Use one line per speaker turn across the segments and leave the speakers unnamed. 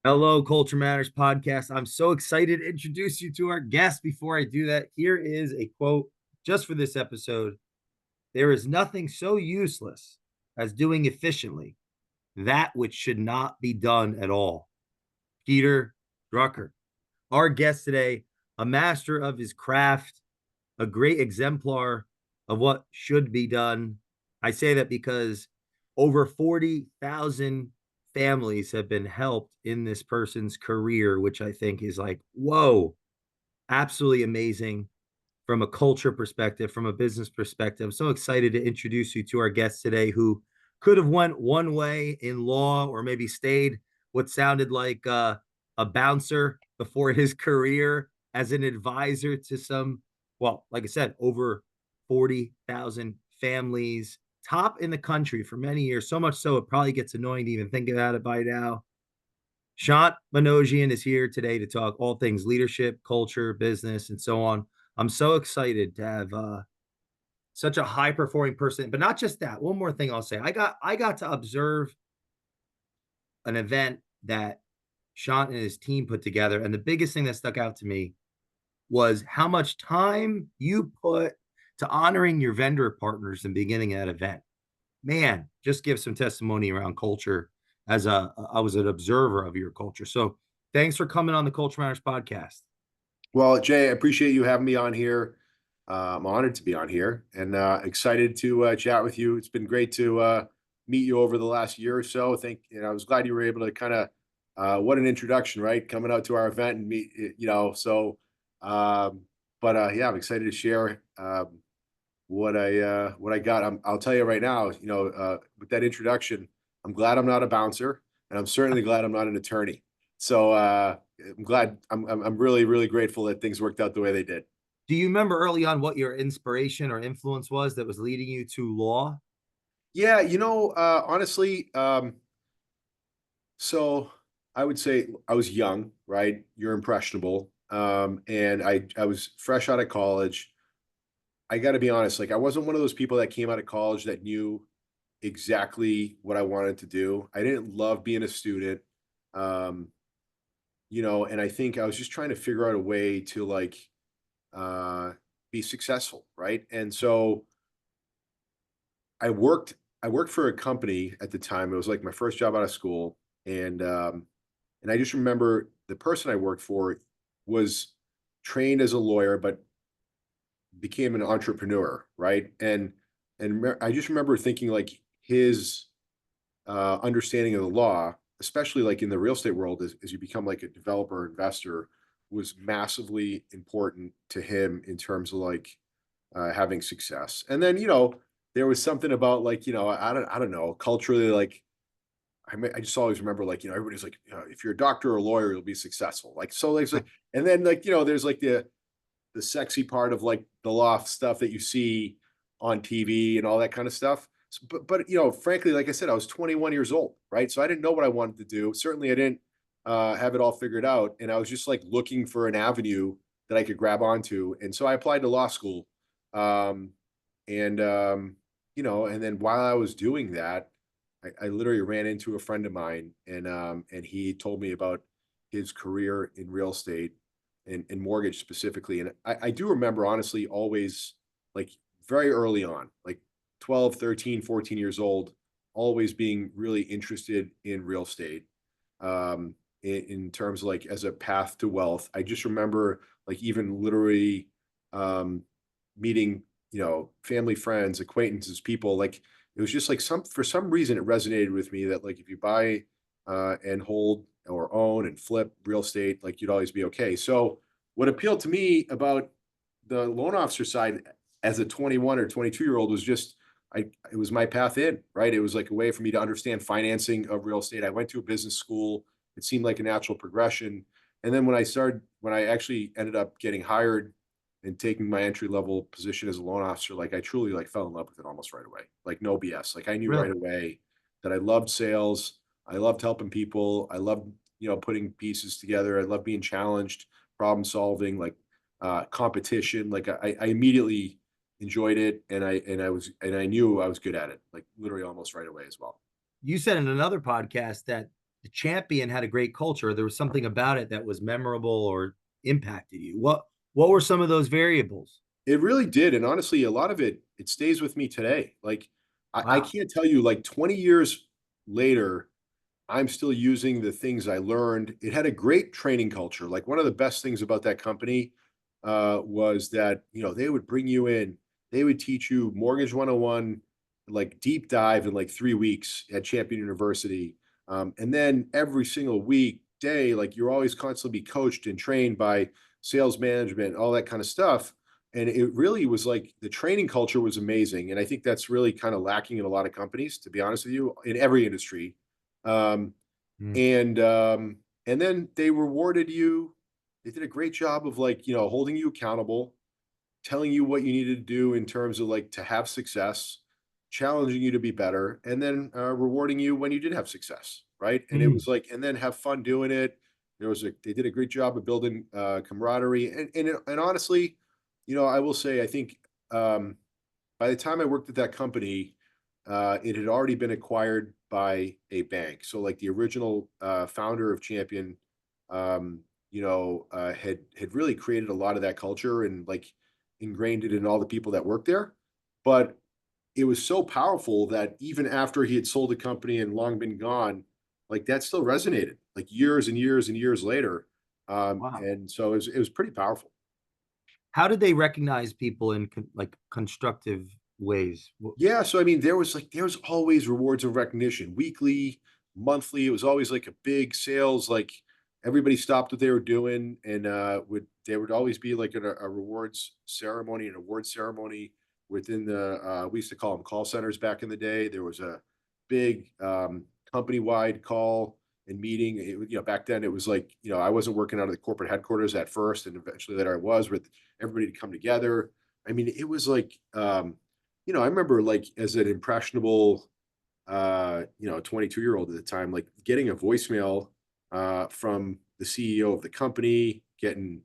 Hello, Culture Matters podcast. I'm so excited to introduce you to our guest. Before I do that, here is a quote just for this episode. There is nothing so useless as doing efficiently that which should not be done at all. Peter Drucker, our guest today, a master of his craft, a great exemplar of what should be done. I say that because over 40,000 families have been helped in this person's career, which I think is like, whoa, absolutely amazing from a culture perspective, from a business perspective. I'm so excited to introduce you to our guest today who could have went one way in law or maybe stayed what sounded like a bouncer before his career as an advisor to some, well, like I said, over 40,000 families, top in the country for many years, so much so it probably gets annoying to even think about it by now. Shant Banosian is here today to talk all things leadership, culture, business, and so on. I'm so excited to have such a high performing person, but not just that. One more thing I'll say: I got to observe an event that Shant and his team put together, and the biggest thing that stuck out to me was how much time you put to honoring your vendor partners in the beginning of that event. Man, just give some testimony around culture as I was an observer of your culture. So thanks for coming on the Culture Matters podcast.
Well, Jay, I appreciate you having me on here. I'm honored to be on here and excited to chat with you. It's been great to meet you over the last year or so. I was glad you were able to kind of, what an introduction, right? Coming out to our event and meet, um, yeah, I'm excited to share what I got. I'll tell you right now, with that introduction, I'm glad I'm not a bouncer, and I'm certainly glad I'm not an attorney. So I'm glad. I'm really really grateful that things worked out the way they did.
Do you remember early on what your inspiration or influence was that was leading you to law?
Yeah, honestly, so I would say I was young, right? You're impressionable, and I was fresh out of college. I got to be honest, like I wasn't one of those people that came out of college that knew exactly what I wanted to do. I didn't love being a student. Um, and I think I was just trying to figure out a way to uh be successful, right? And so I worked I worked for a company at the time. It was like my first job out of school. And I just remember the person I worked for was trained as a lawyer, but became an entrepreneur, right? And I just remember thinking like his understanding of the law, especially like in the real estate world, as you become like a developer investor, was massively important to him in terms of like having success. And then there was something about like I don't know culturally like I just always remember like everybody's like if you're a doctor or a lawyer you'll be successful like so like and then like there's like the sexy part of like the loft stuff that you see on TV and all that kind of stuff. But frankly, like I said, I was 21 years old, right? So I didn't know what I wanted to do. Certainly, I didn't have it all figured out, and I was just like looking for an avenue that I could grab onto. And so I applied to law school, um, and then while I was doing that, I literally ran into a friend of mine, and he told me about his career in real estate and mortgage specifically. And I do remember honestly always like very early on, like 12, 13, 14 years old, always being really interested in real estate. In terms of like as a path to wealth. I just remember like even literally meeting, family, friends, acquaintances, people, like it was just like for some reason it resonated with me that like if you buy and hold or own and flip real estate, like you'd always be okay. So what appealed to me about the loan officer side as a 21 or 22-year-old was just it was my path in, right? It was like a way for me to understand financing of real estate. I went to a business school. It seemed like a natural progression. And then when I actually ended up getting hired and taking my entry level position as a loan officer, like I truly like fell in love with it almost right away. Like no BS. Like I knew
Really?
right away that I loved sales. I loved helping people. I loved, putting pieces together. I love being challenged, problem solving, like competition. Like I immediately enjoyed it, and I knew I was good at it, like literally almost right away as well.
You said in another podcast that the champion had a great culture. There was something about it that was memorable or impacted you. What were some of those variables?
It really did, and honestly, a lot of it stays with me today. Like, I
Wow.
can't tell you, like, 20 years later, I'm still using the things I learned. It had a great training culture. Like, one of the best things about that company, was that, they would bring you in, they would teach you Mortgage 101, like, deep dive in, like, 3 weeks at Champion University, and then every single day, like, you're always constantly be coached and trained by sales management, all that kinda stuff, and it really was like the training culture was amazing, and I think that's really kinda lacking in a lot of companies, to be honest with you, in every industry. Um,
Mm.
and then they rewarded you. They did a great job of, like, holding you accountable, telling you what you needed to do in terms of, like, to have success, challenging you to be better, and then rewarding you when you did have success, right? And it
Mm.
was like, and then have fun doing it. They did a great job of building camaraderie, and honestly, I will say, I think, um, by the time I worked at that company, it had already been acquired by a bank. So, like, the original founder of Champion, had really created a lot of that culture and, like, ingrained it in all the people that worked there. But it was so powerful that even after he had sold the company and long been gone, like, that still resonated, like, years and years and years later.
Wow.
And so it was pretty powerful.
How did they recognize people in like constructive ways?
Yeah, so I mean, there was always rewards and recognition, weekly, monthly. It was always like a big sales, like, everybody stopped what they were doing, and would there would always be like a rewards ceremony, an award ceremony within the we used to call them call centers back in the day. There was a big company-wide call and meeting. Back then it was like, I wasn't working out of the corporate headquarters at first, and eventually later I was, with everybody to come together. I mean, it was like I remember, like, as an impressionable, 22-year-old at the time, like, getting a voicemail from the CEO of the company, getting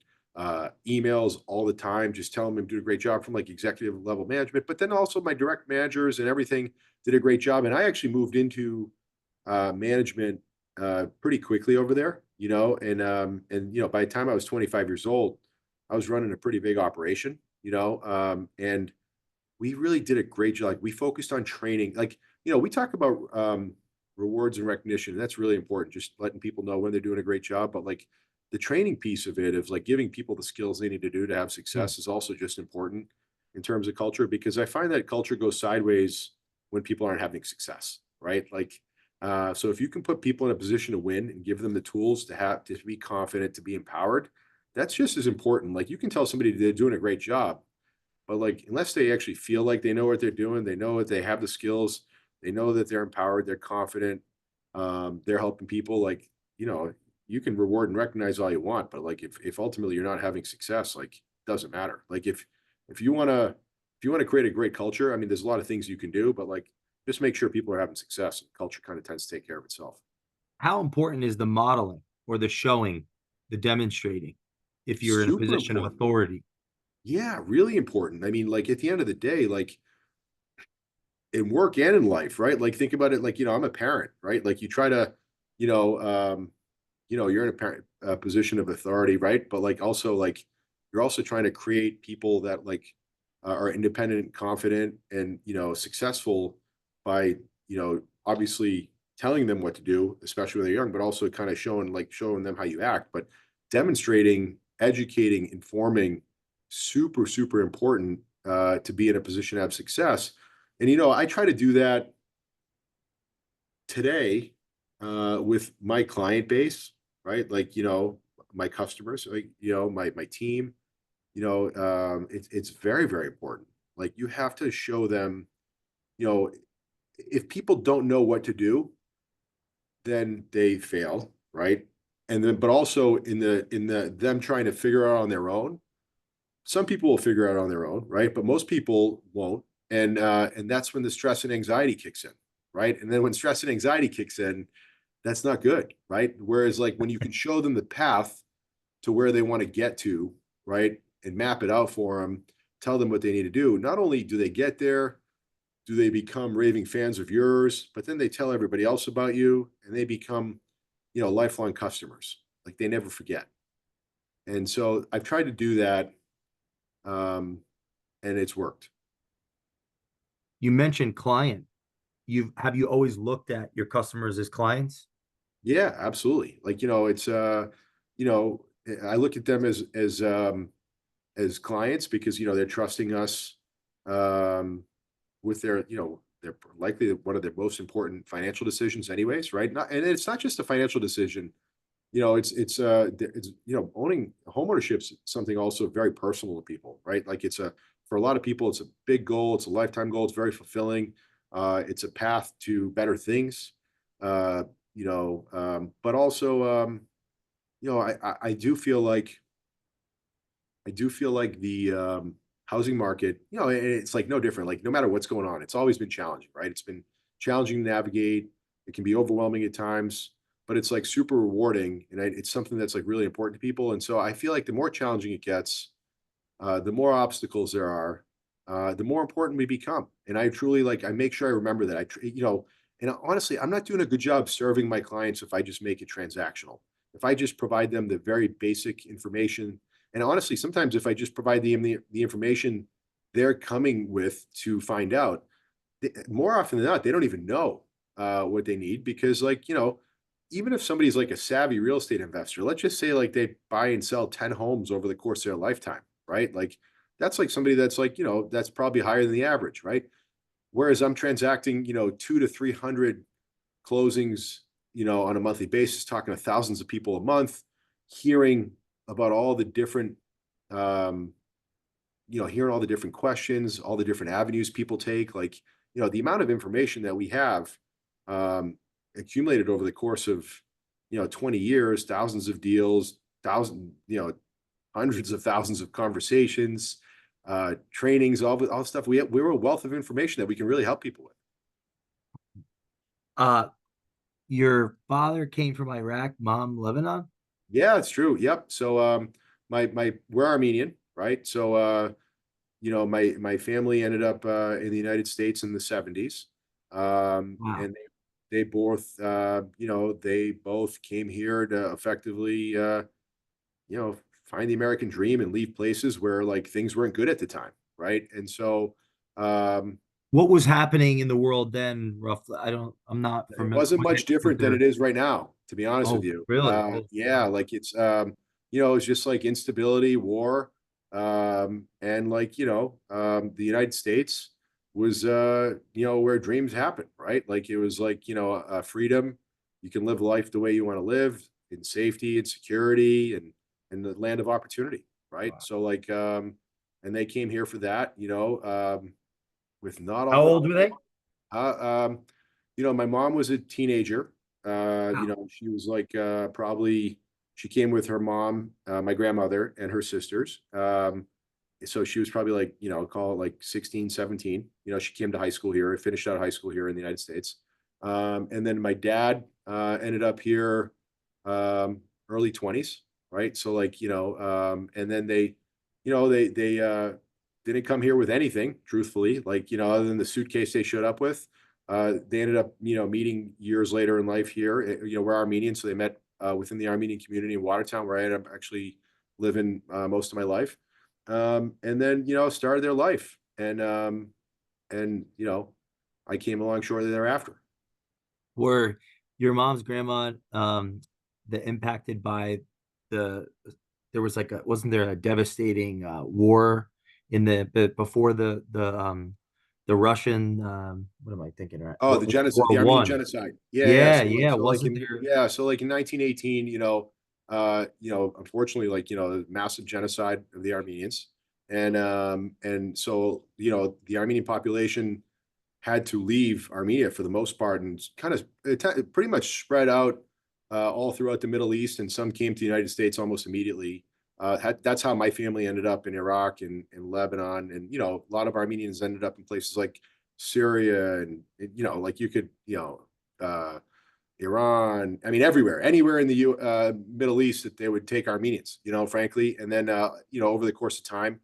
emails all the time, just telling them to do a great job from, like, executive level management. But then also my direct managers and everything did a great job. And I actually moved into management pretty quickly over there, and by the time I was 25 years old, I was running a pretty big operation, and we really did a great job. Like, we focused on training. Like, we talk about rewards and recognition. And that's really important. Just letting people know when they're doing a great job. But, like, the training piece of it, of, like, giving people the skills they need to do to have
Mm.
success, is also just important in terms of culture, because I find that culture goes sideways when people aren't having success, right? Like, so if you can put people in a position to win and give them the tools to be confident, to be empowered, that's just as important. Like, you can tell somebody they're doing a great job, but, like, unless they actually feel like they know what they're doing, they know that they have the skills, they know that they're empowered, they're confident, they're helping people, like, you know, you can reward and recognize all you want, but, like, if ultimately you're not having success, like, it doesn't matter. Like, if you wanna if you wanna create a great culture, I mean, there's a lot of things you can do, but, like, just make sure people are having success, and culture kinda tends to take care of itself.
How important is the modeling or the showing, the demonstrating, if you're in a
Super
position of
important.
authority?
Yeah, really important. I mean, like, at the end of the day, like, in work and in life, right? Like, think about it, like, I'm a parent, right? Like, you try to, you know, um, you're in a parent position of authority, right? But, like, also, like, you're also trying to create people that, like, are independent, confident, and, successful by, obviously telling them what to do, especially when they're young, but also kind of showing them how you act, but demonstrating, educating, informing, super, super important to be in a position to have success. And, I try to do that today with my client base, right? Like, my customers, like, my team, it's very, very important. Like, you have to show them, you know, if people don't know what to do, then they fail, right? And then, but also in the them trying to figure out on their own, some people will figure out on their own, right? But most people won't. And that's when the stress and anxiety kicks in, right? And then when stress and anxiety kicks in, that's not good, right? Whereas, like, when you can show them the path to where they want to get to, right? And map it out for them, tell them what they need to do. Not only do they get there, do they become raving fans of yours, but then they tell everybody else about you, and they become lifelong customers. Like they never forget. And so I've tried to do that, um, and it's worked.
You mentioned client. Have you always looked at your customers as clients?
Yeah, absolutely. Like, it's you know, I look at them as clients because they're trusting us um with their, they're likely one of their most important financial decisions anyways, right? Not, and it's not just a financial decision. It's owning homeownership's something also very personal to people, right? Like for a lot of people, it's a big goal, it's a lifetime goal, it's very fulfilling. It's a path to better things. Uh, but also I do feel like the housing market, it's like no different. Like no matter what's going on, it's always been challenging, right? It's been challenging to navigate. It can be overwhelming at times, but it's like super rewarding, and it's something that's like really important to people. And so I feel like the more challenging it gets, the more obstacles there are, the more important we become. And I truly I make sure I remember that. And honestly, I'm not doing a good job serving my clients if I just make it transactional. If I just provide them the very basic information, and honestly, sometimes if I just provide them the information they're coming with to find out, more often than not, they don't even know what they need because, even if somebody's like a savvy real estate investor, let's just say like they buy and sell 10 homes over the course of their lifetime, right? Like that's like somebody that's that's probably higher than the average, right? Whereas I'm transacting, 2 to 300 closings, on a monthly basis, talking to thousands of people a month, hearing about all the different, um, hearing all the different questions, all the different avenues people take, the amount of information that we have um, accumulated over the course of, 20 years, thousands of deals, hundreds of thousands of conversations, trainings, all the stuff. We're a wealth of information that we can really help people with.
Uh, your father came from Iraq, mom Lebanon.
Yeah, it's true. Yep. So my we're Armenian, right? So my family ended up in the United States in the 70s.
Wow.
And they both they both came here to effectively find the American dream and leave places where like things weren't good at the time, right? And so um
What was happening in the world then, roughly? I'm not
it
familiar
wasn't much
with
different than
their.
it is right now, to be honest with
Oh,
you.
really? Oh,
Yeah,
wow.
like it's just like instability, war, and the United States was where dreams happen, right? Like it was like, freedom. You can live life the way you want to live in safety and security and the land of opportunity, right?
Wow.
So and they came here for that, with not a
How
whole
old were they?
my mom was a teenager.
Wow.
She was like probably she came with her mom, my grandmother, and her sisters. So she was probably like, call it like 16, 17. She came to high school here, finished out of high school here in the United States. And then my dad ended up here early 20s, right? So and then they didn't come here with anything, truthfully, other than the suitcase they showed up with. They ended up, meeting years later in life here. We're Armenian, so they met within the Armenian community in Watertown, where I ended up actually living most of my life. And then, started their life, and I came along shortly thereafter.
Were your mom's grandma the impacted by the there was like a wasn't there a devastating war in before the Russian what am I thinking, right?
Oh, the
World
genocide,
War
the Armenian
One.
genocide. Yeah, yeah.
Yeah,
So
yeah. Wasn't there?
in 1918, unfortunately, the massive genocide of the Armenians, and so the Armenian population had to leave Armenia for the most part, and kind of it pretty much spread out all throughout the Middle East, and some came to the United States almost immediately. That's how my family ended up in Iraq and Lebanon, and a lot of Armenians ended up in places like Syria, and like you could Iran. I mean, everywhere, anywhere in the Middle East that they would take Armenians. Frankly, and then over the course of time,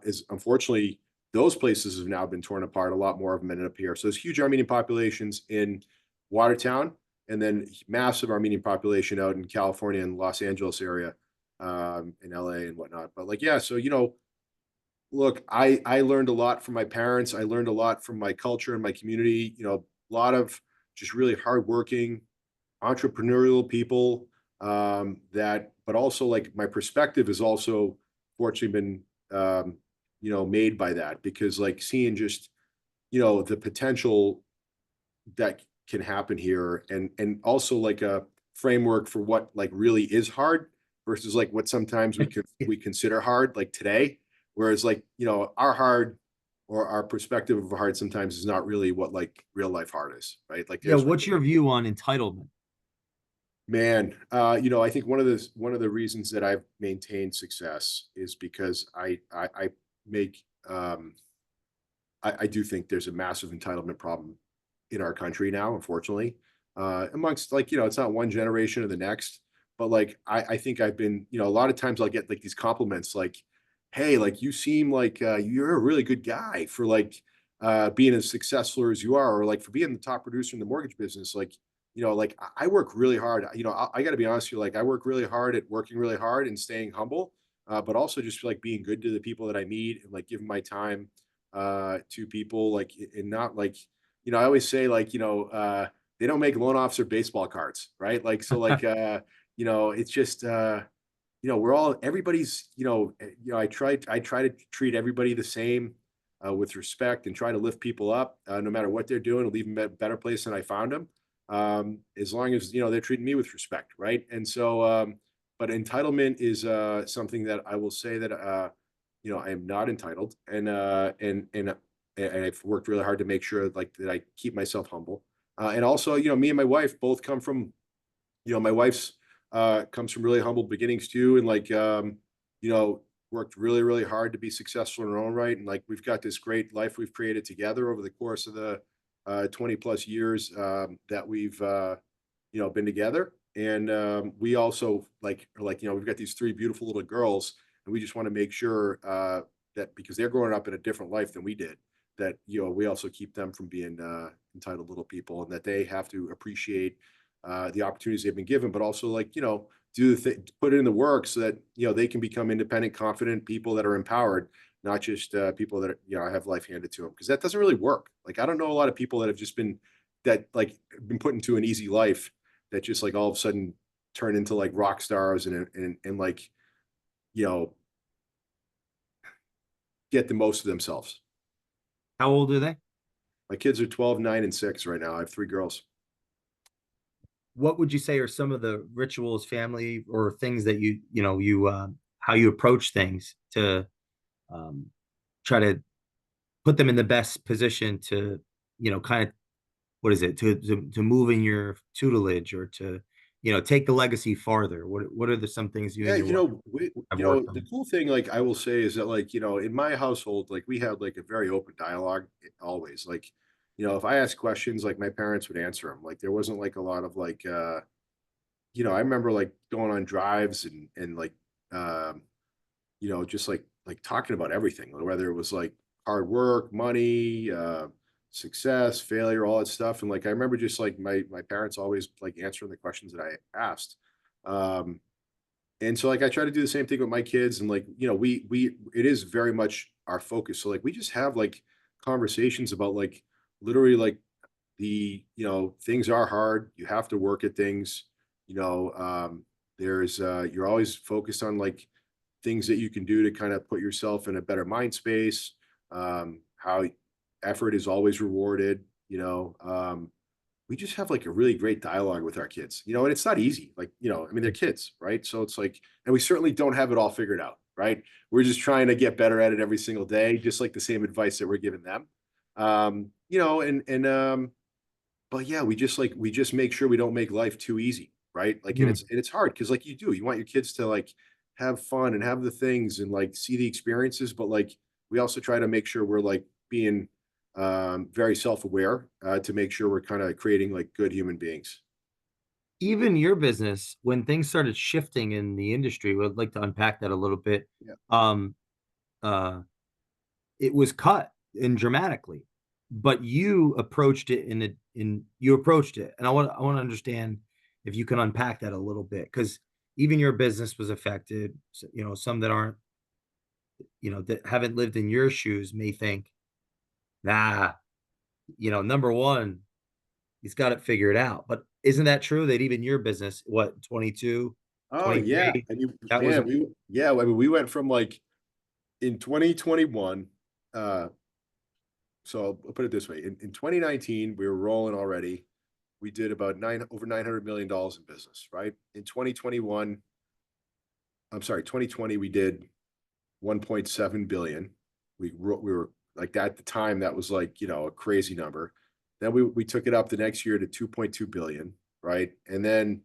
is unfortunately those places have now been torn apart. A lot more of them ended up here. So there's huge Armenian populations in Watertown. and then massive Armenian population out in California and Los Angeles area, in LA and whatnot. But like, yeah, so look, I learned a lot from my parents. I learned a lot from my culture and my community. A lot of just really hardworking, entrepreneurial people, that, but also like my perspective is also fortunately been, made by that, because like seeing just, the potential that can happen here, and also like a framework for what like really is hard versus like what sometimes we consider hard like today, whereas like our hard, or our perspective of hard sometimes is not really what like real life hard is, right? Like
Yeah,
there's,
what's your view on entitlement?
man, I think one of the reasons that I've maintained success is because I make, I do think there's a massive entitlement problem in our country now, unfortunately. Amongst like, it's not one generation or the next, but like I think I've been, a lot of times I'll get like these compliments like, hey, like you seem like you're a really good guy for like being as successful as you are, or like for being the top producer in the mortgage business. Like, like I work really hard. I got to be honest with you, like I work really hard at working really hard and staying humble, but also just like being good to the people that I meet, and like giving my time to people, like, and not like, I always say like, they don't make loan officer baseball cards, right? Like, so like, it's just, we're all, everybody's, I try to treat everybody the same, with respect, and try to lift people up, no matter what they're doing, and leave them a better place than I found them. As long as, they're treating me with respect. Right. And so, but entitlement is, something that I will say that, I am not entitled, and I've worked really hard to make sure like that I keep myself humble. And also, me and my wife both come from, my wife's comes from really humble beginnings too, and like, you know, worked really, really hard to be successful in her own right. And like we've got this great life we've created together over the course of the 20 plus years, that we've been together. And we also like are like, we've got these three beautiful little girls, and we just want to make sure that because they're growing up in a different life than we did, that we also keep them from being entitled little people, and that they have to appreciate the opportunities they've been given, but also like do put it in the work so that they can become independent, confident people that are empowered, not just people that have life handed to them, because that doesn't really work. Like I don't know a lot of people that have just been that like been put into an easy life that just like all of a sudden turn into like rock stars and like you know get the most of themselves.
How old are they?
My kids are 12, 9, and 6 right now. I have three girls.
What would you say are some of the rituals, family, or things that you how you approach things to um, try to put them in the best position to kind of what is it to move in your tutelage or to take the legacy farther? What are the some things you
Yeah,
and your wife have worked
the
on?
cool thing, like I will say, is that like, in my household, like we had like a very open dialogue always. Like, if I asked questions, like my parents would answer them. Like there wasn't like a lot of like I remember like going on drives and like just like talking about everything, whether it was like hard work, money, success, failure, all that stuff. And like I remember just like my parents always like answering the questions that I asked. Um, and so like I try to do the same thing with my kids, and like we it is very much our focus. So like we just have like conversations about like literally like things are hard, you have to work at things. you know um there's you're always focused on like things that you can do to kind of put yourself in a better mind space. How effort is always rewarded. We just have like a really great dialogue with our kids, and it's not easy. Like, I mean, they're kids, right? So it's like, and we certainly don't have it all figured out, right? We're just trying to get better at it every single day, just like the same advice that we're giving them. But yeah, we just make sure we don't make life too easy, right? Like, and
Hmm.
it's hard because like you want your kids to like have fun and have the things and like see the experiences, but like we also try to make sure we're like being very self-aware, to make sure we're kind of creating like good human beings.
Even your business, when things started shifting in the industry, we'd like to unpack that a little bit.
Yeah.
Um, uh, it was cut in dramatically. but you approached it you approached it, and I want to understand if you can unpack that a little bit, because even your business was affected. Some that aren't, that haven't lived in your shoes may think, nah, number one, he's got it figured out. But isn't that true that even your business, what, 22,
Oh yeah.
23,
I mean,
that was
man,
a
I mean, we went from like in 2021, uh, so I'll put it this way. In 2019, we were rolling already. We did about over $900 million in business, right? In 2021, I'm sorry, 2020, we did 1.7 billion. We were like that at the time, that was like, a crazy number. Then we took it up the next year to 2.2 billion, right? And then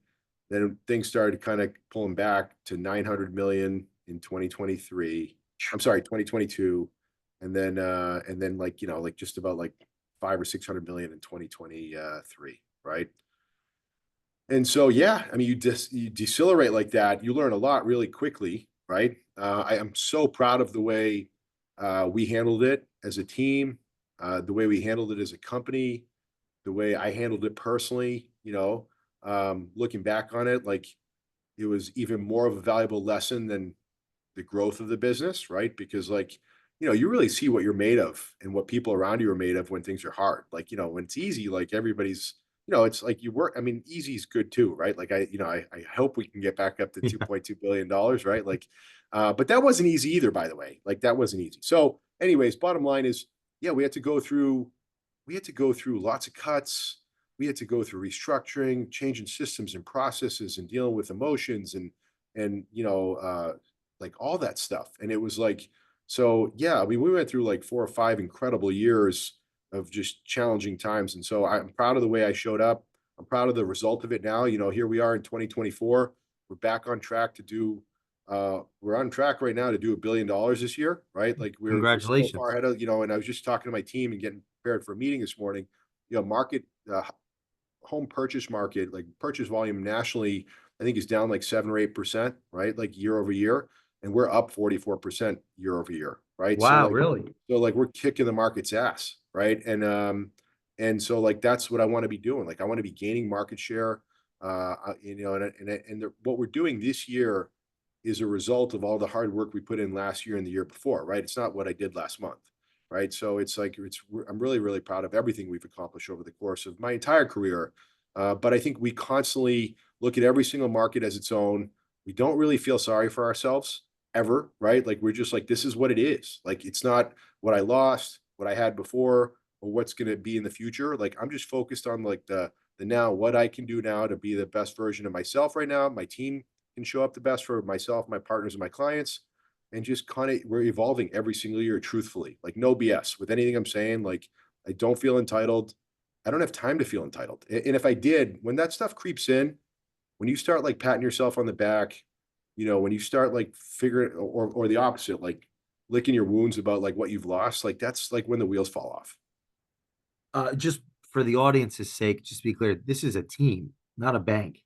things started kind of pulling back to 900 million in 2023. I'm sorry, 2022. And then like, like just about like 500 or 600 million in 2023, right? And so, yeah, I mean, you decelerate like that, you learn a lot really quickly, right? I am so proud of the way we handled it as a team, the way we handled it as a company, the way I handled it personally. Looking back on it, like it was even more of a valuable lesson than the growth of the business, right? Because like, you really see what you're made of and what people around you are made of when things are hard. Like, when it's easy, like everybody's, it's like you work. I mean, easy is good too, right? Like I hope we can get back up to
yeah.
$2.2 billion, right? Like, but that wasn't easy either, by the way. Like that wasn't easy. So, anyways, bottom line is, yeah, we had to go through lots of cuts. We had to go through restructuring, changing systems and processes, and dealing with emotions and like all that stuff. And it was like, so yeah, I mean, we went through like 4 or 5 incredible years of just challenging times. And so I'm proud of the way I showed up. I'm proud of the result of it now. Here we are in 2024. We're back on track to do we're on track right now to do $1 billion this year, right? Like we're so far
Congratulations.
ahead of, and I was just talking to my team and getting prepared for a meeting this morning. Market home purchase market, like purchase volume nationally, I think is down like 7 or 8%, right? Like year over year. And we're up 44% year over year, right? So
Wow,
like,
really?
we're kicking the market's ass, right? And so like that's what I want to be doing. Like I want to be gaining market share. What we're doing this year is a result of all the hard work we put in last year and the year before, right? It's not what I did last month, right? So it's like I'm really really proud of everything we've accomplished over the course of my entire career. But I think we constantly look at every single market as its own. We don't really feel sorry for ourselves ever, right? Like we're just like, this is what it is. Like it's not what I lost, what I had before, or what's going to be in the future. Like I'm just focused on like the now, what I can do now to be the best version of myself right now. My team can show up the best for myself, my partners, and my clients. And just kind of we're evolving every single year, truthfully, like no BS with anything I'm saying. Like I don't feel entitled. I don't have time to feel entitled. And if I did, when that stuff creeps in, when you start like patting yourself on the back, when you start like figuring, or the opposite, like licking your wounds about like what you've lost, like that's like when the wheels fall off.
Just for the audience's sake, just to be clear, this is a team, not a bank.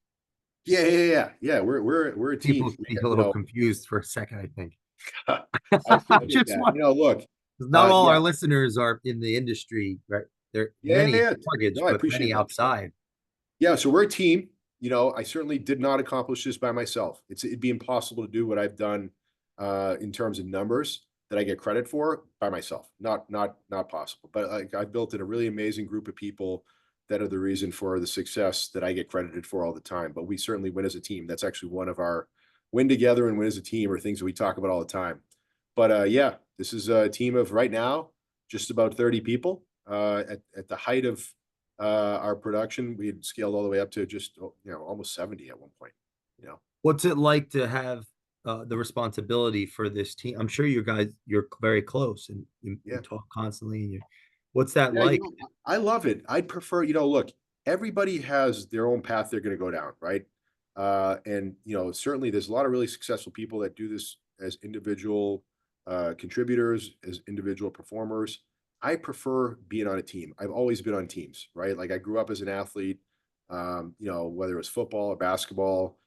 Yeah, yeah, yeah, yeah. We're a team.
People
We
be
got,
a little confused for a second, I think.
I appreciate
Just
that.
one.
Look,
Not all
yeah,
our listeners are in the industry, right? There are
yeah, yeah,
many
yeah.
mortgage,
No, I
but
appreciate
many
that.
outside.
Yeah, so we're a team. I certainly did not accomplish this by myself. It'd be impossible to do what I've done in terms of numbers that I get credit for by myself. Not possible. But I've built in a really amazing group of people that are the reason for the success that I get credited for all the time. But we certainly win as a team. That's actually one of our win together and win as a team are things that we talk about all the time. But yeah, this is a team of right now just about 30 people. At the height of our production, we had scaled all the way up to just almost 70 at one point. You know,
What's it like to have the responsibility for this team? I'm sure you guys, you're very close and you
yeah,
talk constantly. And what's that
yeah.
like?
I love it. I'd prefer, look, everybody has their own path they're going to go down, right? And certainly there's a lot of really successful people that do this as individual contributors, as individual performers. I prefer being on a team. I've always been on teams, right? Like I grew up as an athlete, whether it was football or basketball,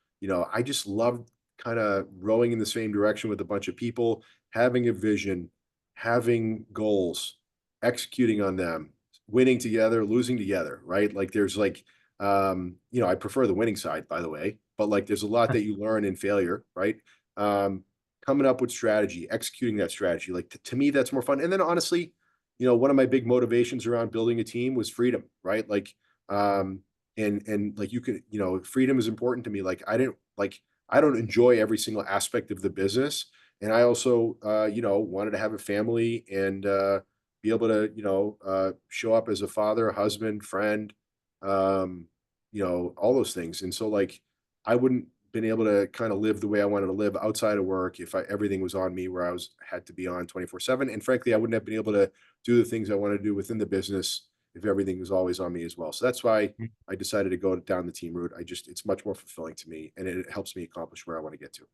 I just loved kind of rowing in the same direction with a bunch of people, having a vision, having goals, executing on them, winning together, losing together, right? Like there's like, I prefer the winning side, by the way, but like there's a lot that you learn in failure, right? Um, Coming up with strategy, executing that strategy, like to me, that's more fun. And then honestly, one of my big motivations around building a team was freedom, right? Like, um, and like you could, freedom is important to me. Like I don't enjoy every single aspect of the business. And I also, wanted to have a family and, be able to, show up as a father, husband, friend, um, all those things. And so like I wouldn't been able to kind of live the way I wanted to live outside of work if everything was on me where I was had to be on 24/7. And frankly, I wouldn't have been able to do the things I want to do within the business if everything was always on me as well. So that's why I decided to go down the team route. It's much more fulfilling to me and it helps me accomplish where I want to get to.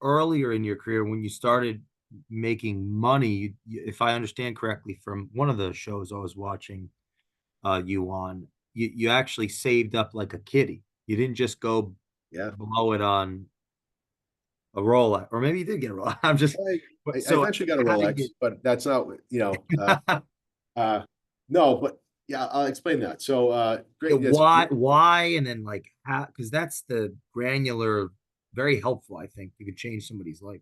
Earlier in your career, when you started making money, if I understand correctly from one of the shows I was watching you on, you actually saved up like a kitty. You didn't just go
Yeah.
blow it on a Rolex, or maybe you did get a Rolex. I'm just,
I,
but
I
so
eventually got a
how did
Rolex, but that's not, uh, no, but yeah, I'll explain that. So, great. Yes.
why, and then like how, because that's the granular, very helpful. I think you could change somebody's life.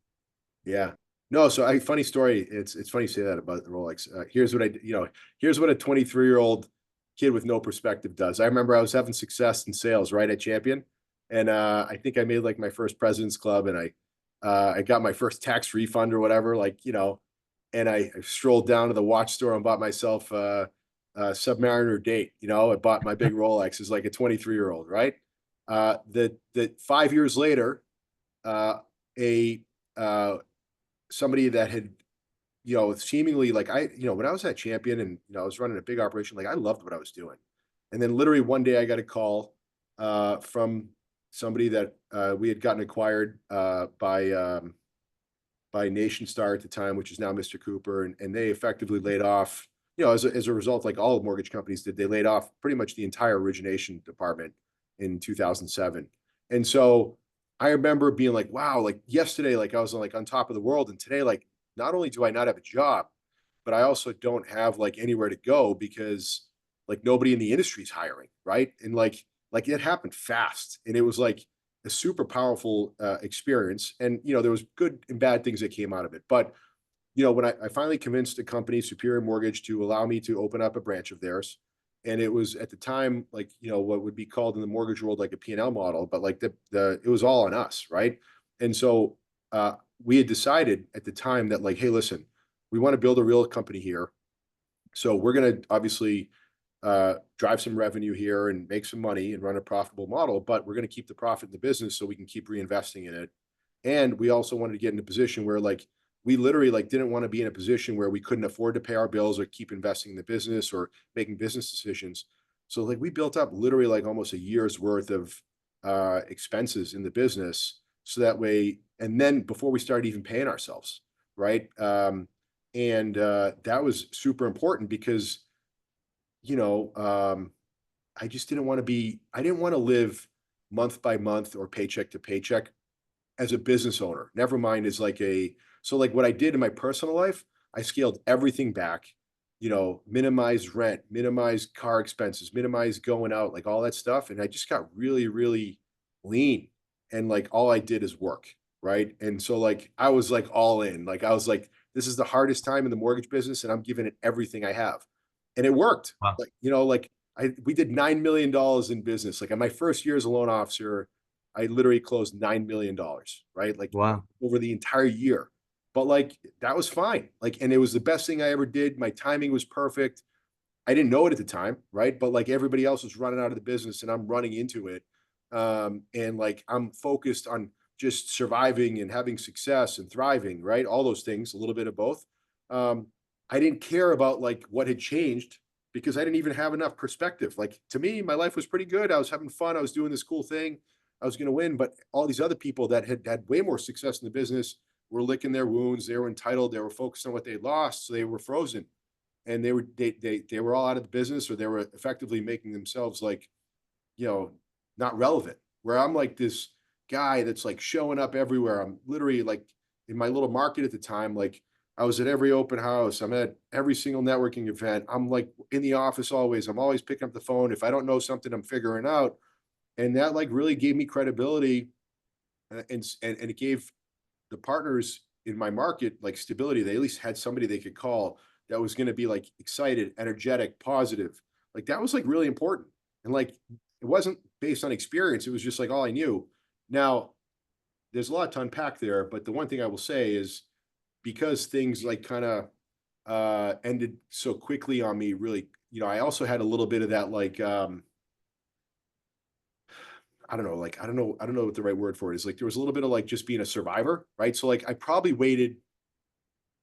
Yeah. No, so funny story. It's funny you say that about the Rolex. Here's what a 23-year-old kid with no perspective does. I remember I was having success in sales right at Champion, and I think I made like my first President's Club, and I got my first tax refund or whatever, and I strolled down to the watch store and bought myself a Submariner date. I bought my big Rolex as like a 23-year-old, right? That 5 years later, a somebody that had, seemingly like when I was at Champion and I was running a big operation, like I loved what I was doing. And then literally one day I got a call from somebody that we had gotten acquired by Nation Star at the time, which is now Mr. Cooper, and they effectively laid off, as a result, like all mortgage companies did, they laid off pretty much the entire origination department in 2007. And so I remember being like, wow, like yesterday, like I was like on top of the world, and today, like not only do I not have a job, but I also don't have like anywhere to go because like nobody in the industry is hiring, right? And like it happened fast, and it was like a super powerful experience. And there was good and bad things that came out of it. But when I finally convinced a company, Superior Mortgage, to allow me to open up a branch of theirs, and it was at the time like what would be called in the mortgage world like a P&L model, but like the it was all on us, right? And so we had decided at the time that like, hey, listen, we want to build a real company here, so we're going to obviously drive some revenue here and make some money and run a profitable model, but we're going to keep the profit in the business so we can keep reinvesting in it. And we also wanted to get in a position where like we literally like didn't want to be in a position where we couldn't afford to pay our bills or keep investing in the business or making business decisions. So like we built up literally like almost a year's worth of expenses in the business so that way, and then before we started even paying ourselves, right? And that was super important because you know, I just didn't want to I didn't want to live month by month or paycheck to paycheck as a business owner. Never mind as like so like what I did in my personal life, I scaled everything back, minimized rent, minimized car expenses, minimized going out, like all that stuff. And I just got really, really lean. And like all I did is work. Right. And so like I was like all in. Like I was like, this is the hardest time in the mortgage business, and I'm giving it everything I have. And it worked.
Wow.
Like, like we did $9 million in business. Like in my first year as a loan officer, I literally closed $9 million, right? Like
Wow.
over the entire year. But like that was fine. Like, and it was the best thing I ever did. My timing was perfect. I didn't know it at the time, right? But like everybody else was running out of the business and I'm running into it. And like I'm focused on just surviving and having success and thriving, right? All those things, a little bit of both. Um, I didn't care about like what had changed because I didn't even have enough perspective. Like to me, my life was pretty good. I was having fun. I was doing this cool thing. I was going to win. But all these other people that had way more success in the business were licking their wounds. They were entitled. They were focused on what they lost. So they were frozen, and they were all out of the business, or they were effectively making themselves like, you know, not relevant. Where I'm like this guy that's like showing up everywhere. I'm literally like in my little market at the time, like I was at every open house. I'm at every single networking event. I'm like in the office always. I'm always picking up the phone. If I don't know something, I'm figuring out. And that like really gave me credibility, and it gave the partners in my market like stability. They at least had somebody they could call that was going to be like excited, energetic, positive. Like that was like really important. And like it wasn't based on experience. It was just like all I knew. Now, there's a lot to unpack there, but the one thing I will say is because things like kind of ended so quickly on me, really, I also had a little bit of that like I don't know, like I don't know what the right word for it is. Like there was a little bit of like just being a survivor, right? So like I probably waited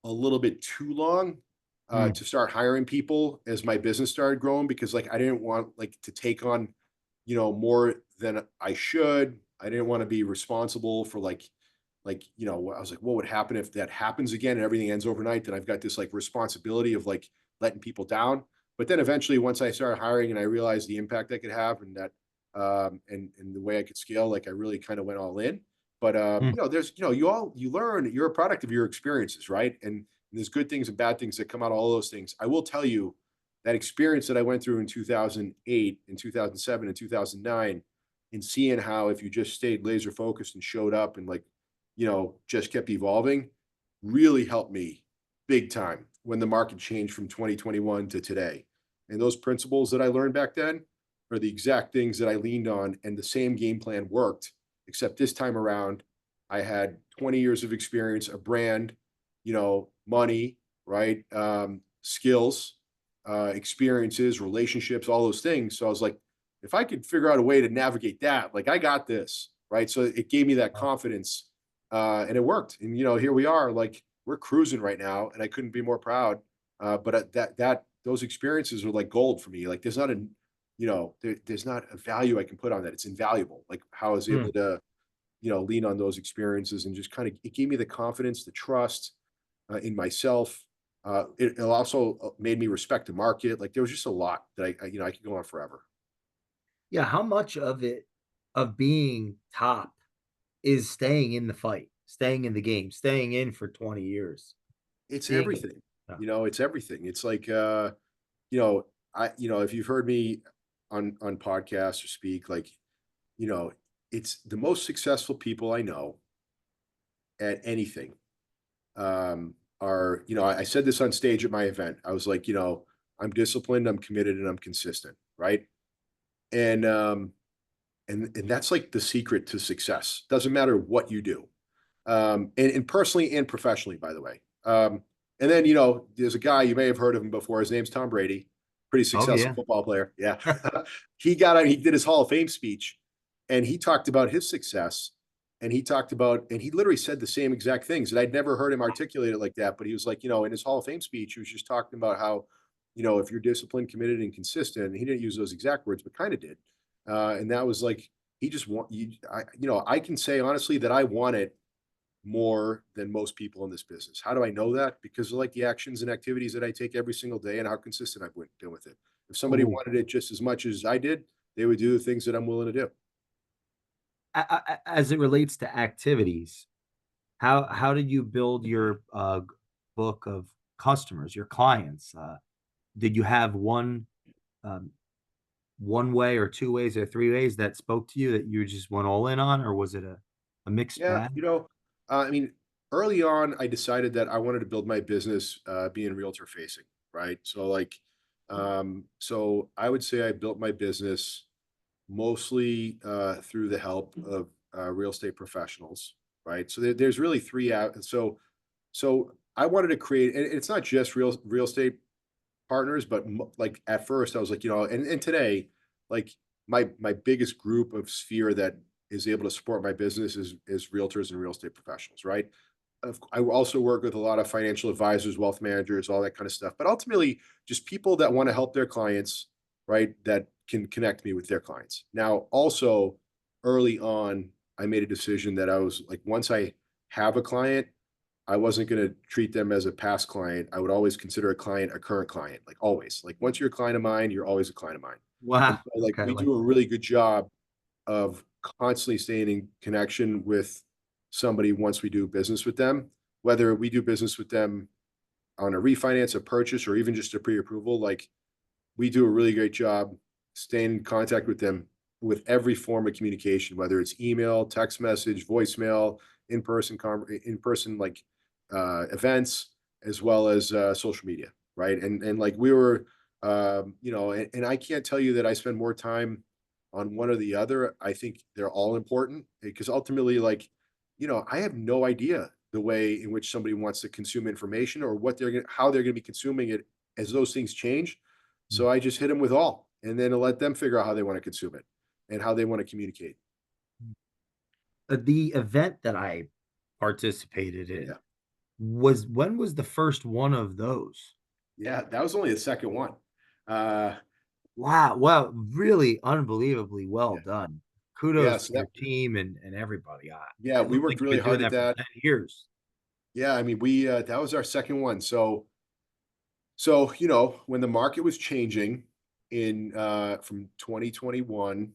a little bit too long
Mm,
to start hiring people as my business started growing, because like I didn't want like to take on, more than I should. I didn't want to be responsible for like, I was like, what would happen if that happens again and everything ends overnight? Then I've got this like responsibility of like letting people down. But then eventually, once I started hiring and I realized the impact I could have, and that and the way I could scale, like I really kind of went all in. But
mm.
there's you learn, you're a product of your experiences, right? And there's good things and bad things that come out of all those things. I will tell you that experience that I went through in 2008 and 2007 and 2009, and seeing how if you just stayed laser focused and showed up and like, just kept evolving, really helped me big time when the market changed from 2021 to today. And those principles that I learned back then are the exact things that I leaned on, and the same game plan worked, except this time around, I had 20 years of experience, a brand, money, right? Skills, experiences, relationships, all those things. So I was like, if I could figure out a way to navigate that, like I got this, right? So it gave me that confidence, and it worked. And here we are, like we're cruising right now, and I couldn't be more proud. But that those experiences are like gold for me. Like there's not a value I can put on that. It's invaluable. Like how I was able
Mm.
to, lean on those experiences, and just kind of it gave me the confidence, the trust in myself. It also made me respect the market. Like there was just a lot that I could go on forever.
Yeah, how much of it of being top is staying in the fight, staying in the game, staying in for 20 years,
It's
being
everything.
yeah.
It's everything. It's like you know, if you've heard me on podcasts or speak, like, you know, it's the most successful people I know at anything are, I said this on stage at my event. I was like, I'm disciplined, I'm committed, and I'm consistent, right? And and that's like the secret to success. Doesn't matter what you do. And personally and professionally, by the way. And then, there's a guy, you may have heard of him before. His name's Tom Brady, pretty
Oh,
successful
yeah.
football player. Yeah. He did his Hall of Fame speech, and he talked about his success. And and he literally said the same exact things. And I'd never heard him articulate it like that. But he was like, in his Hall of Fame speech, he was just talking about how, if you're disciplined, committed, and consistent, and he didn't use those exact words, but kind of did. And that was like, he just want you, I can say honestly that I want it more than most people in this business. How do I know that? Because of like the actions and activities that I take every single day and how consistent I've been with it. If somebody
Ooh.
wanted it just as much as I did, they would do the things that I'm willing to do.
As it relates to activities, how did you build your book of customers, your clients? Did you have um, one way or two ways or three ways that spoke to you that you just went all in on, or was it a mixed
Yeah,
bag?
I mean, early on, I decided that I wanted to build my business being realtor facing, right? So like, so I would say I built my business mostly through the help of real estate professionals, right? So there's really three out. So I wanted to create, and it's not just real estate partners, but like at first I was like, and today, like my biggest group of sphere that is able to support my business is realtors and real estate professionals, right? I also work with a lot of financial advisors, wealth managers, all that kind of stuff. But ultimately, just people that want to help their clients, right? That can connect me with their clients. Now, also early on, I made a decision that I was like, once I have a client, I wasn't going to treat them as a past client. I would always consider a client a current client, like always. Like once you're a client of mine, you're always a client of mine. And
Wow.
so, like,
Okay, I
we
like
do a
that.
really good job of constantly staying in connection with somebody once we do business with them, whether we do business with them. on a refinance, a purchase, or even just a pre-approval, like we do a really great job staying in contact with them with every form of communication, whether it's email, text message, voicemail, in person like events, as well as social media, right? And like we were, and I can't tell you that I spend more time on one or the other. I think they're all important because ultimately, like, I have no idea the way in which somebody wants to consume information or how they're going to be consuming it as those things change. So I just hit them with all, and then let them figure out how they want to consume it and how they want to communicate.
The event that I participated
Yeah.
in when was the first one of those?
Yeah, that was only the second one. Uh,
Wow, wow, really unbelievably well
yeah,
done.
yeah.
Kudos to
So
your team and everybody.
yeah,
It
we
looks like
worked
you've
really
been doing
hard at
that for
that.
10 years.
Yeah, I mean, that was our second one. So when the market was changing in from 2021,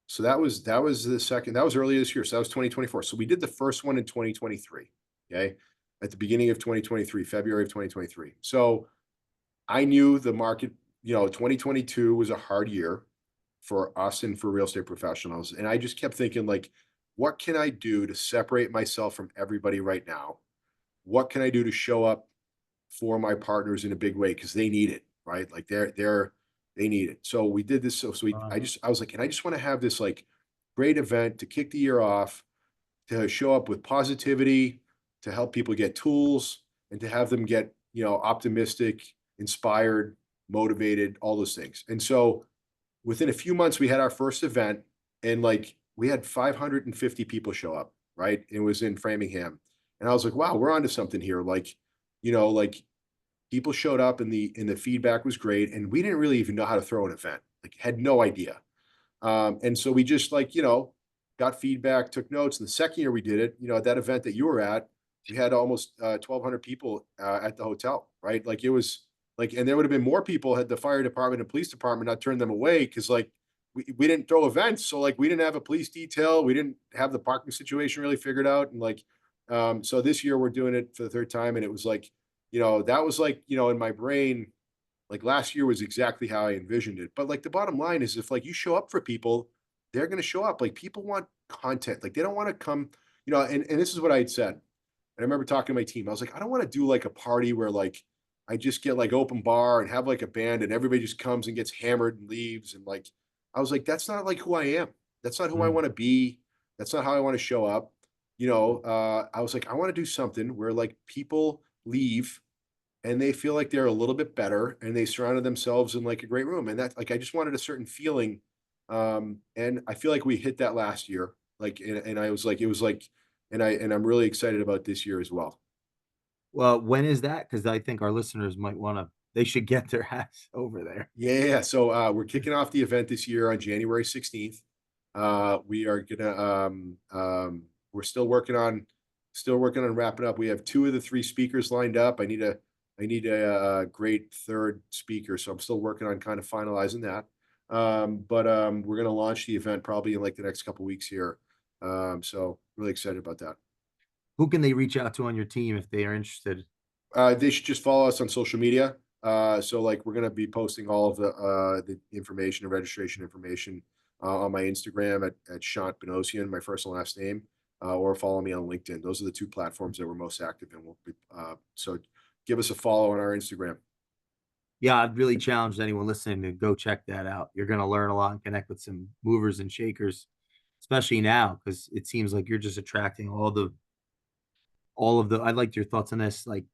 so that was the second. That was earlier this year. So that was 2024. So we did the first one in 2023. Okay, at the beginning of 2023, February of 2023. So I knew the market. 2022 was a hard year for us and for real estate professionals. And I just kept thinking, like, what can I do to separate myself from everybody right now? What can I do to show up for my partners in a big way? Because they need it, right? Like they need it. So we did this. I was like, and I just want to have this like great event to kick the year off, to show up with positivity, to help people get tools, and to have them get, optimistic, inspired, motivated, all those things. And so within a few months, we had our first event, and like we had 550 people show up, right? It was in Framingham. And I was like, wow, we're onto something here. Like people showed up, and the feedback was great. And we didn't really even know how to throw an event, like had no idea. And so we just like, got feedback, took notes. And the second year we did it, at that event that you were at, we had almost 1,200 people at the hotel, right? Like it was like, and there would have been more people had the fire department and police department not turned them away because like we didn't throw events. So like we didn't have a police detail. We didn't have the parking situation really figured out. And like, so this year we're doing it for the third time. And it was like, that was like, in my brain, like last year was exactly how I envisioned it. But like the bottom line is if like you show up for people, they're going to show up. Like people want content. Like they don't want to come, and this is what I had said. And I remember talking to my team. I was like, I don't want to do like a party where like I just get like open bar and have like a band and everybody just comes and gets hammered and leaves. And like, I was like, that's not like who I am. That's not who I
Mm.
want to be. That's not how I want to show up. I was like, I want to do something where like people leave and they feel like they're a little bit better and they surrounded themselves in like a great room. And that like I just wanted a certain feeling. And I feel like we hit that last year. Like and I was like, it was like, and I'm really excited about this year as well.
Well, when is that? Because I think our listeners might wanna they should get their ass over there.
Yeah. So we're kicking off the event this year on January 16th. We are gonna we're still working on wrapping up. We have two of the three speakers lined up. I need a great third speaker, so I'm still working on kind of finalizing that. But we're gonna launch the event probably in like the next couple weeks here. So really excited about that.
Who can they reach out to on your team if they are interested?
They should just follow us on social media. So like we're gonna be posting all of the information and registration information on my Instagram at Shant Banosian, my first and last name, or follow me on LinkedIn. Those are the two platforms that we're most active in. So give us a follow on our Instagram.
Yeah, I'd really challenge anyone listening to go check that out. You're gonna learn a lot and connect with some movers and shakers, especially now, because it seems like you're just attracting all of the I'd like your thoughts on this, like,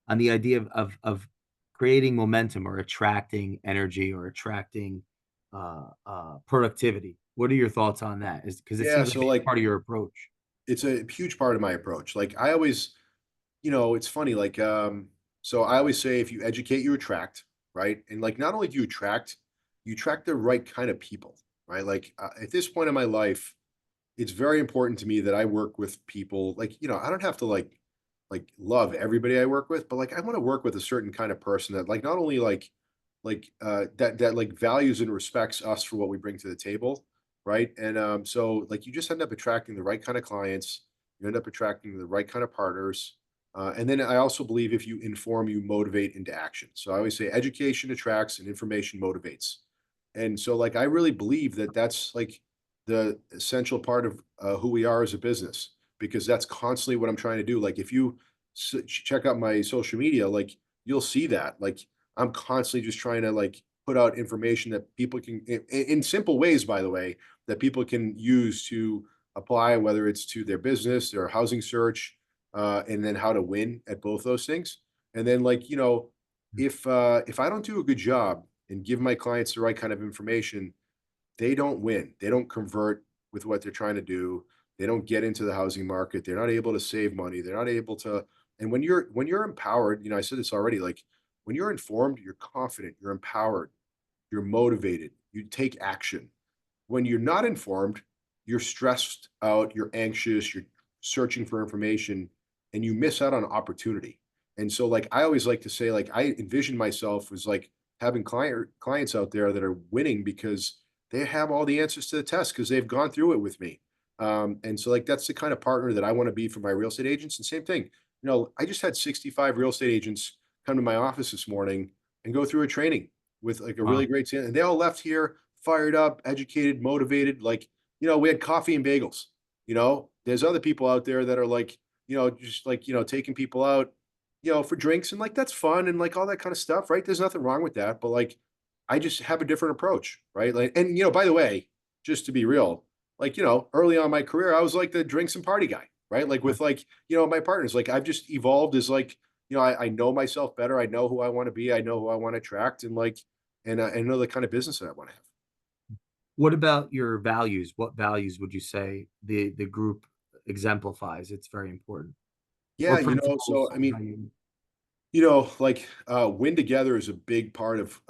on the idea of creating momentum or attracting energy or attracting, productivity. What are your thoughts on that? Is because it
Yeah,
seems like a
so
big
like
part of your approach.
it's a huge part of my approach. Like I always, it's funny, like so I always say if you educate, you attract, right? And like not only do you attract the right kind of people, right? Like at this point in my life, it's very important to me that I work with people like, I don't have to like love everybody I work with, but like I want to work with a certain kind of person that like not only that like values and respects us for what we bring to the table, right? And so like you just end up attracting the right kind of clients, you end up attracting the right kind of partners, And then I also believe if you inform, you motivate into action. So I always say education attracts and information motivates. And so like I really believe that that's like the essential part of who we are as a business, because that's constantly what I'm trying to do. Like if you check out my social media, like you'll see that like I'm constantly just trying to like put out information that people can in simple ways, by the way, that people can use to apply, whether it's to their business, their housing search, and then how to win at both those things. And then like, if I don't do a good job and give my clients the right kind of information, they don't win. They don't convert with what they're trying to do. They don't get into the housing market. They're not able to save money. They're not able to. And when you're empowered, I said this already, like when you're informed, you're confident, you're empowered, you're motivated, you take action. When you're not informed, you're stressed out, you're anxious, you're searching for information, and you miss out on opportunity. And so, like, I always like to say, like, I envision myself as like having clients out there that are winning because they have all the answers to the test because they've gone through it with me. And so, like, that's the kind of partner that I want to be for my real estate agents. And same thing, I just had 65 real estate agents come to my office this morning and go through a training with like a really
Wow.
great and they all left here fired up, educated, motivated. Like, we had coffee and bagels. There's other people out there that are like, just like, taking people out, for drinks and like that's fun and like all that kind of stuff, right? There's nothing wrong with that. But like, I just have a different approach, right? Like, and by the way, just to be real, like, early on in my career, I was like the drinks and party guy, right? Like with like, my partners, like I've just evolved as like, I know myself better. I know who I want to be. I know who I want to attract and like, and I know the kind of business that I want to have.
What about your values? What values would you say the group exemplifies? It's very important. Or
Yeah,
principles,
so I mean,
how you
like win together is a big part of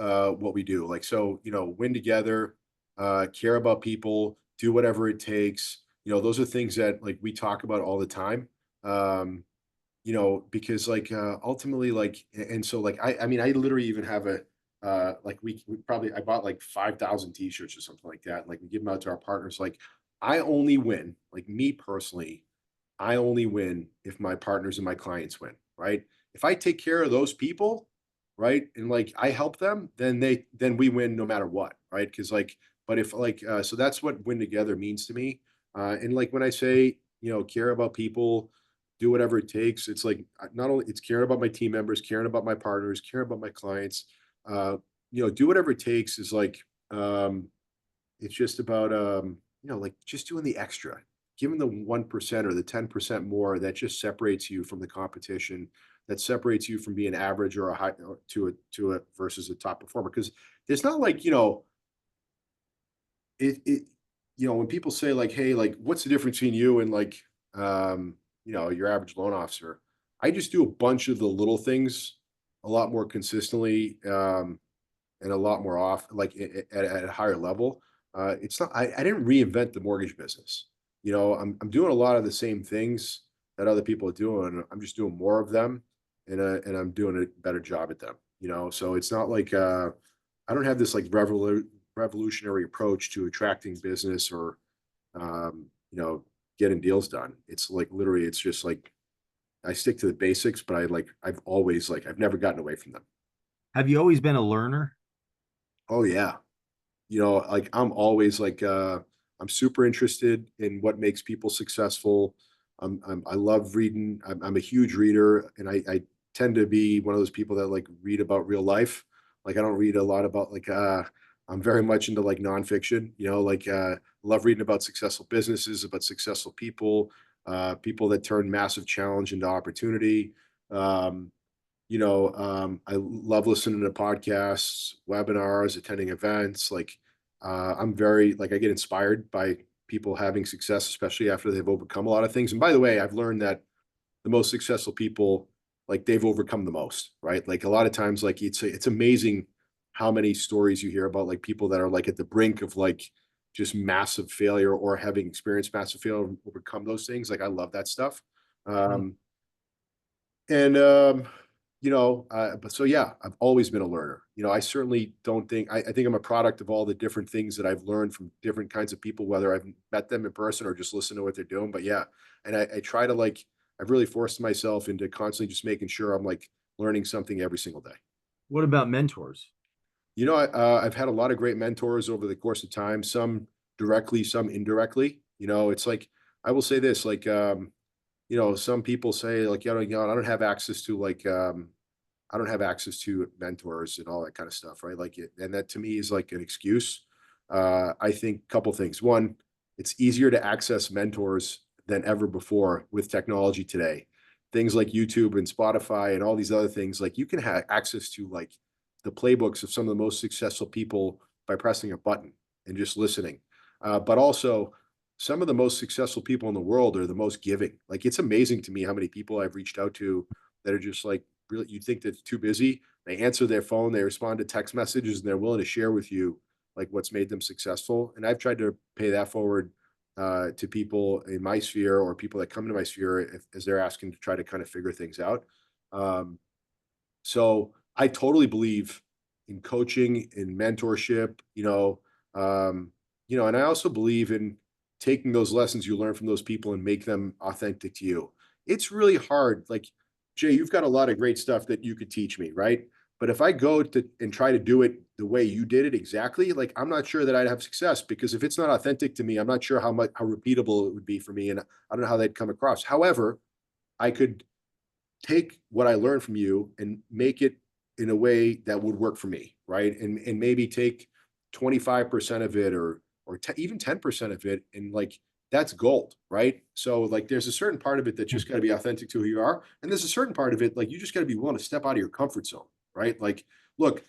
what we do. Like, so, win together, care about people, do whatever it takes. Those are things that like we talk about all the time. Um, because like ultimately, like, and so like I mean, I literally even have a like we probably I bought like 5,000 t-shirts or something like that. Like we give them out to our partners. Like I only win, like me personally, I only win if my partners and my clients win, right? If I take care of those people, right, and like I help them, then we win no matter what, right? Because like, but if like, so that's what win together means to me. And like when I say, care about people, do whatever it takes, it's like not only it's caring about my team members, caring about my partners, caring about my clients. Uh, do whatever it takes is like, it's just about like just doing the extra, giving the 1% or the 10% more that just separates you from the competition, that separates you from being average or a high or to a versus a top performer. Because there's not like, it when people say like, hey, like what's the difference between you and like your average loan officer? I just do a bunch of the little things a lot more consistently. And a lot more off, like at a higher level. It's not. I didn't reinvent the mortgage business. I'm doing a lot of the same things that other people are doing. I'm just doing more of them, and I'm doing a better job at them. So it's not like I don't have this like revolutionary approach to attracting business or um, you know getting deals done. It's like literally, it's just like I stick to the basics, but I've always like I've never gotten away from them.
have you always been a learner?
Oh yeah, like I'm always like I'm super interested in what makes people successful. I love reading. I'm a huge reader, and I tend to be one of those people that like read about real life. Like I don't read a lot about like I'm very much into like nonfiction. Like love reading about successful businesses, about successful people, people that turn massive challenge into opportunity. Um, I love listening to podcasts, webinars, attending events. Like, I'm very like I get inspired by people having success, especially after they've overcome a lot of things. And by the way, I've learned that the most successful people, like they've overcome the most, right? Like a lot of times, like it's amazing how many stories you hear about like people that are like at the brink of like just massive failure or having experienced massive failure, overcome those things. Like I love that stuff.
Mm.
Um, and but so yeah, I've always been a learner. I certainly don't think I think I'm a product of all the different things that I've learned from different kinds of people, whether I've met them in person or just listen to what they're doing. But yeah, and I try to like I've really forced myself into constantly just making sure I'm like learning something every single day.
What about mentors?
I've had a lot of great mentors over the course of time, some directly, some indirectly. It's like, I will say this, like, some people say like, I don't have access to like, I don't have access to mentors and all that kind of stuff, right? Like, and that to me is like an excuse. I think a couple things. One, it's easier to access mentors than ever before with technology today. Things like YouTube and Spotify and all these other things, like you can have access to like the playbooks of some of the most successful people by pressing a button and just listening. But also, some of the most successful people in the world are the most giving. Like, it's amazing to me how many people I've reached out to that are just like, really, you think that's too busy. They answer their phone, they respond to text messages, and they're willing to share with you like what's made them successful. And I've tried to pay that forward to people in my sphere or people that come into my sphere as they're asking to try to kind of figure things out. Um, so I totally believe in coaching, in mentorship, and I also believe in taking those lessons you learn from those people and make them authentic to you. It's really hard. Like, Jay, you've got a lot of great stuff that you could teach me, right? But if I go to and try to do it the way you did it exactly, like, I'm not sure that I'd have success, because if it's not authentic to me, I'm not sure how repeatable it would be for me, and I don't know how they'd come across. However, I could take what I learned from you and make it in a way that would work for me, right? And maybe take 25% of it, or even 10% of it, and like, that's gold, right? So like, there's a certain part of it that just got to be authentic to who you are, and there's a certain part of it like you just got to be willing to step out of your comfort zone, right? Like, look,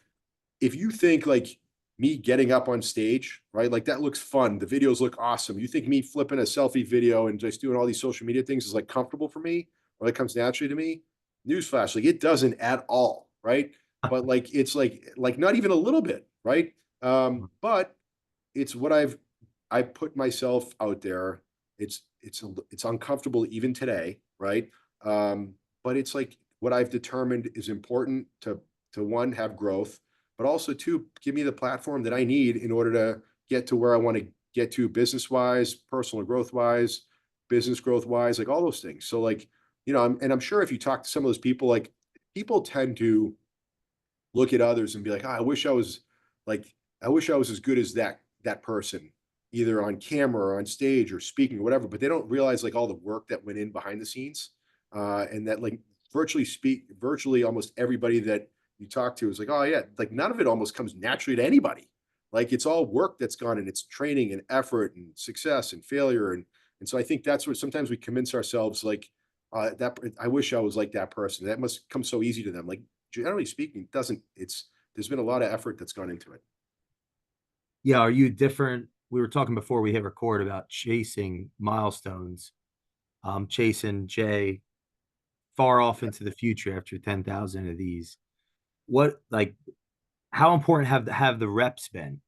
if you think like me getting up on stage, right? Like, that looks fun. The videos look awesome. You think me flipping a selfie video and just doing all these social media things is like comfortable for me, or that comes naturally to me? Newsflash, like, it doesn't at all, right? But like, it's like not even a little bit, right? But it's what I put myself out there. It's uncomfortable even today, right? But it's like what I've determined is important to one, have growth, but also two, give me the platform that I need in order to get to where I want to get to, business wise, personal growth wise, business growth wise, like all those things. So like, and I'm sure if you talk to some of those people, like, people tend to look at others and be like, oh, like, I wish I was as good as that person, either on camera or on stage or speaking or whatever. But they don't realize like all the work that went in behind the scenes, and that like virtually almost everybody that you talk to is like, oh yeah, like none of it almost comes naturally to anybody. Like, it's all work that's gone in, it's training and effort and success and failure, and so I think that's what sometimes we convince ourselves like, that I wish I was like that person. That must come so easy to them. Like, generally speaking, it doesn't. There's been a lot of effort that's gone into it.
Yeah, are you different? We were talking before we hit record about chasing milestones, chasing Jay far off into the future after 10,000 of these. What, like, how important have the reps been?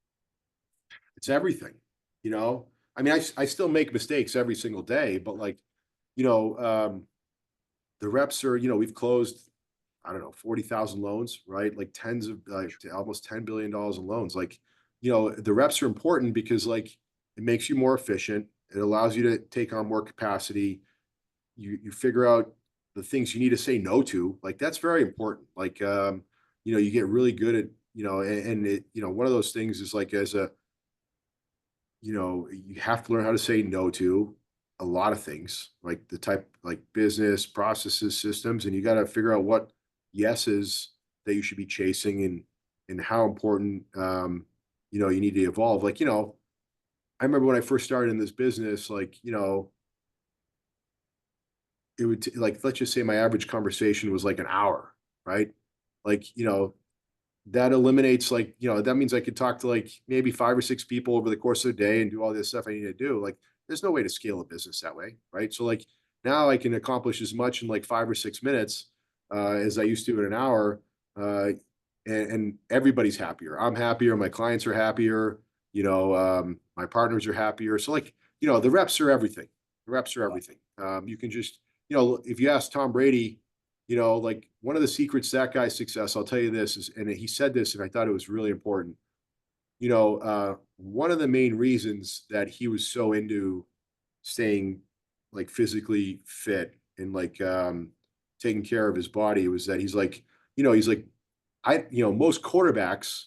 It's everything, you know. I mean, I still make mistakes every single day, but like, you know, the reps are, we've closed, I don't know, 40,000 loans, right? Like tens of like almost $10 billion in loans. Like, the reps are important because like, it makes you more efficient. It allows you to take on more capacity. You figure out the things you need to say no to. Like, that's very important. Like, you get really good at, and it, one of those things is like, you have to learn how to say no to a lot of things, like the type, like business processes, systems, and you got to figure out what yeses that you should be chasing, and how important, you need to evolve. Like, I remember when I first started in this business, like, it would like, let's just say my average conversation was like an hour, right? Like, that eliminates like, that means I could talk to like maybe 5 or 6 people over the course of the day and do all this stuff I need to do. Like, there's no way to scale a business that way, right? So like, now I can accomplish as much in like 5 or 6 minutes as I used to in an hour, uh, and everybody's happier. I'm happier. My clients are happier. My partners are happier. So like, the reps are everything. The reps are everything. You can just, if you ask Tom Brady, like, one of the secrets to that guy's success, I'll tell you this is, and he said this, and I thought it was really important. One of the main reasons that he was so into staying like physically fit and like taking care of his body was that he's like, he's like, most quarterbacks,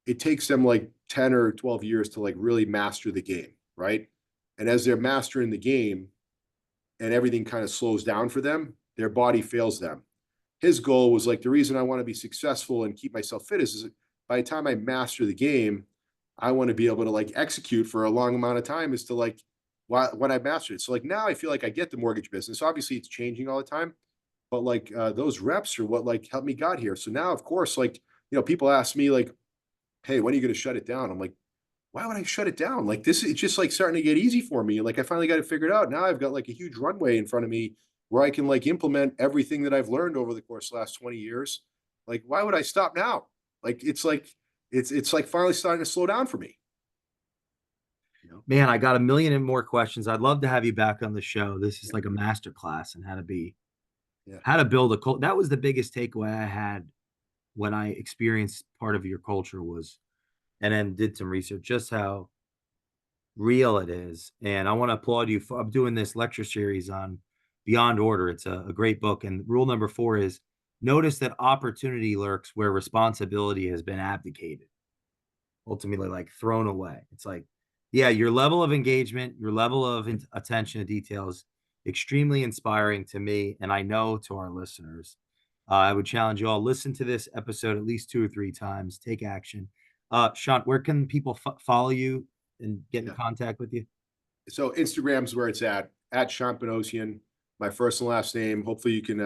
it takes them like 10 or 12 years to like really master the game, right? And as they're mastering the game and everything kind of slows down for them, their body fails them. His goal was like, the reason I want to be successful and keep myself fit is by the time I master the game, I want to be able to like execute for a long amount of time as to like when I mastered it. So like now I feel like I get the mortgage business. Obviously it's changing all the time, but like those reps are what like helped me got here. So now of course, like, people ask me like, hey, when are you going to shut it down? I'm like, why would I shut it down? Like this is just like starting to get easy for me. Like I finally got it figured out. Now I've got like a huge runway in front of me where I can like implement everything that I've learned over the course of the last 20 years. Like, why would I stop now? Like it's like finally starting to slow down for me.
Man, I got a million and more questions. I'd love to have you back on the show. This is like a master class in
Yeah.
how to build a cult. That was the biggest takeaway I had when I experienced part of your culture was, and then did some research, just how real it is. And I want to applaud you for, I'm doing this lecture series on Beyond Order. It's a great book. And rule number 4 is notice that opportunity lurks where responsibility has been abdicated, ultimately like thrown away. It's like, yeah, your level of engagement, your level of attention to detail is extremely inspiring to me. And I know to our listeners, I would challenge you all, listen to this episode at least 2 or 3 times, take action. Shant, where can people follow you and get in
Yeah.
contact with you?
So Instagram's where it's at Shant Banosian, my first and last name. Hopefully you can,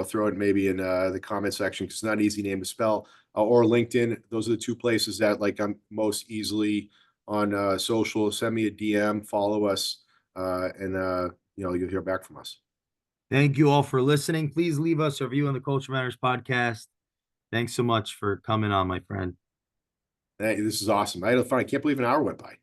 throw it maybe in the comment section because it's not an easy name to spell, or LinkedIn. Those are the 2 places that like I'm most easily on social. Send me a DM, follow us, and you'll hear back from us.
Thank you all for listening. Please leave us a review on the Culture Matters podcast. Thanks so much for coming on, my friend.
Hey, this is awesome. I had fun. I can't believe an hour went by.